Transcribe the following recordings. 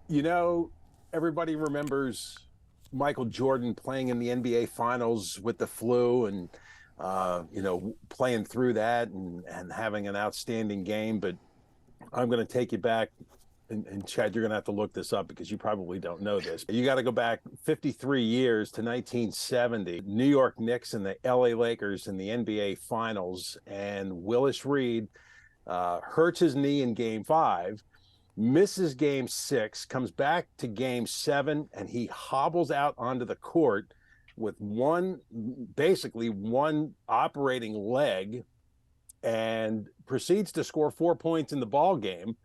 You know, everybody remembers Michael Jordan playing in the NBA Finals with the flu and playing through that and having an outstanding game. But I'm going to take you back, and Chad, you're going to have to look this up because you probably don't know this. You got to go back 53 years to 1970. New York Knicks and the LA Lakers in the NBA Finals, and Willis Reed hurts his knee in Game 5, misses Game 6, comes back to Game 7, and he hobbles out onto the court with basically one operating leg, and proceeds to score 4 points in the ball game.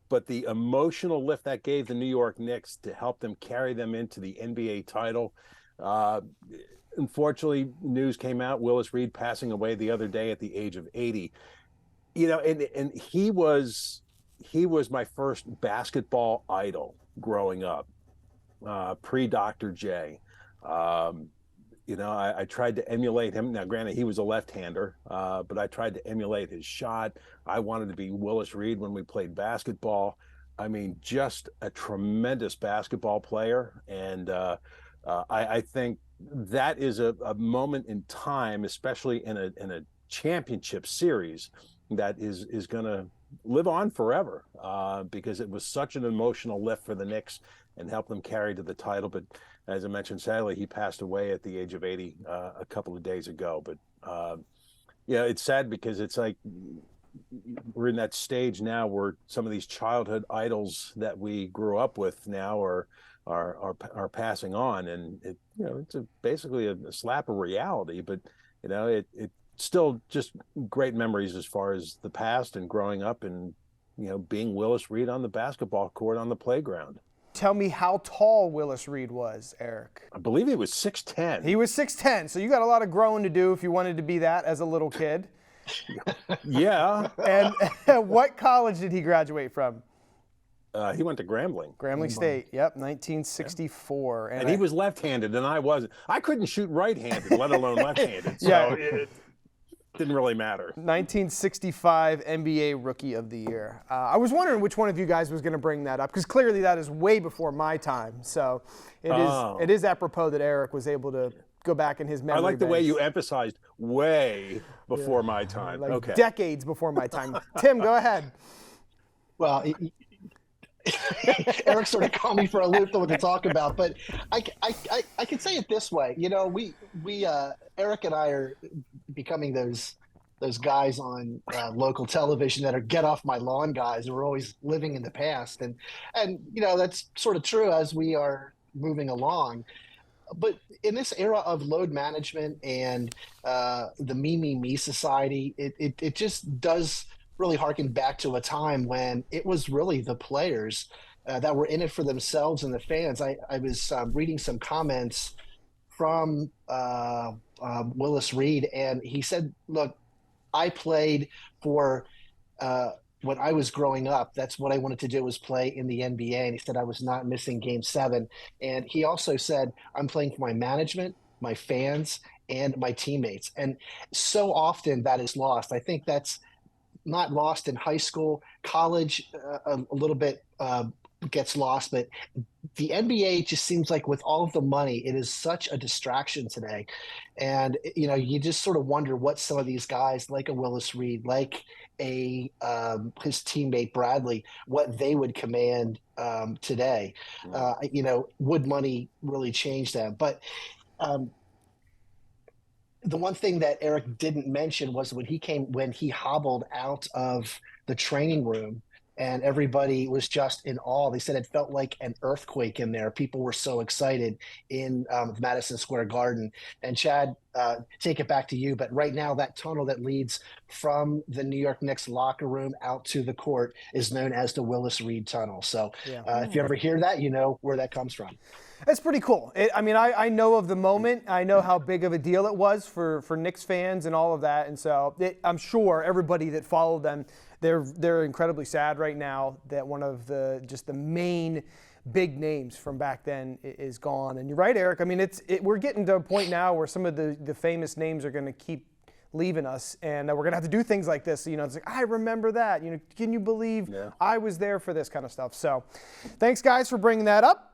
But the emotional lift that gave the New York Knicks to help them carry them into the NBA title. Uh, Unfortunately, news came out Willis Reed passing away the other day at the age of 80. And he was my first basketball idol growing up, pre Dr. J. Um, I tried to emulate him. Now, granted, he was a left-hander, but I tried to emulate his shot. I wanted to be Willis Reed when we played basketball. I mean, just a tremendous basketball player. And I think that is a moment in time, especially in a championship series, that is going to live on forever, because it was such an emotional lift for the Knicks and helped them carry to the title. But as I mentioned, sadly, he passed away at the age of 80 a couple of days ago. But yeah, it's sad because it's like we're in that stage now where some of these childhood idols that we grew up with now are passing on, and it's basically a slap of reality. But it still just great memories as far as the past and growing up and being Willis Reed on the basketball court on the playground. Tell me how tall Willis Reed was, Eric. I believe he was 6'10". He was 6'10", so you got a lot of growing to do if you wanted to be that as a little kid. Yeah. And what college did he graduate from? He went to Grambling. Grambling State, yep, 1964. And he was left-handed, and I wasn't. I couldn't shoot right-handed, let alone left-handed. So Yeah. it didn't really matter. 1965 NBA Rookie of the Year. I was wondering which one of you guys was going to bring that up, because clearly that is way before my time. So it is apropos that Eric was able to go back in his memory. I like the way banks. you emphasized way before my time. Like okay. decades before my time. Tim, go ahead. Well, Eric sort of called me for a loop what to talk about, but I can say it this way. We Eric and I are becoming those guys on local television that are get off my lawn guys. We're always living in the past, and that's sort of true as we are moving along. But in this era of load management and the me society, it just does really harken back to a time when it was really the players that were in it for themselves and the fans. I was reading some comments from Willis Reed, and he said, look, I played for when I was growing up, that's what I wanted to do, was play in the NBA. And he said I was not missing Game 7. And he also said, I'm playing for my management, my fans, and my teammates. And so often that is lost. I think that's not lost in high school. College a little bit gets lost, but the NBA just seems like with all of the money, it is such a distraction today. And, you just sort of wonder what some of these guys like a Willis Reed, like his teammate Bradley, what they would command today. Would money really change them? But the one thing that Eric didn't mention was when he hobbled out of the training room and everybody was just in awe. They said it felt like an earthquake in there. People were so excited in Madison Square Garden. And Chad, take it back to you. But right now, that tunnel that leads from the New York Knicks locker room out to the court is known as the Willis Reed Tunnel. So if you ever hear that, you know where that comes from. That's pretty cool. I know of the moment. I know how big of a deal it was for Knicks fans and all of that. And so I'm sure everybody that followed them, they're incredibly sad right now that one of the main big names from back then is gone. And you're right, Eric. I mean, we're getting to a point now where some of the famous names are going to keep leaving us, and we're gonna have to do things like this. You know, it's like, I remember that. You know, can you believe I was there for this kind of stuff? So, thanks guys for bringing that up.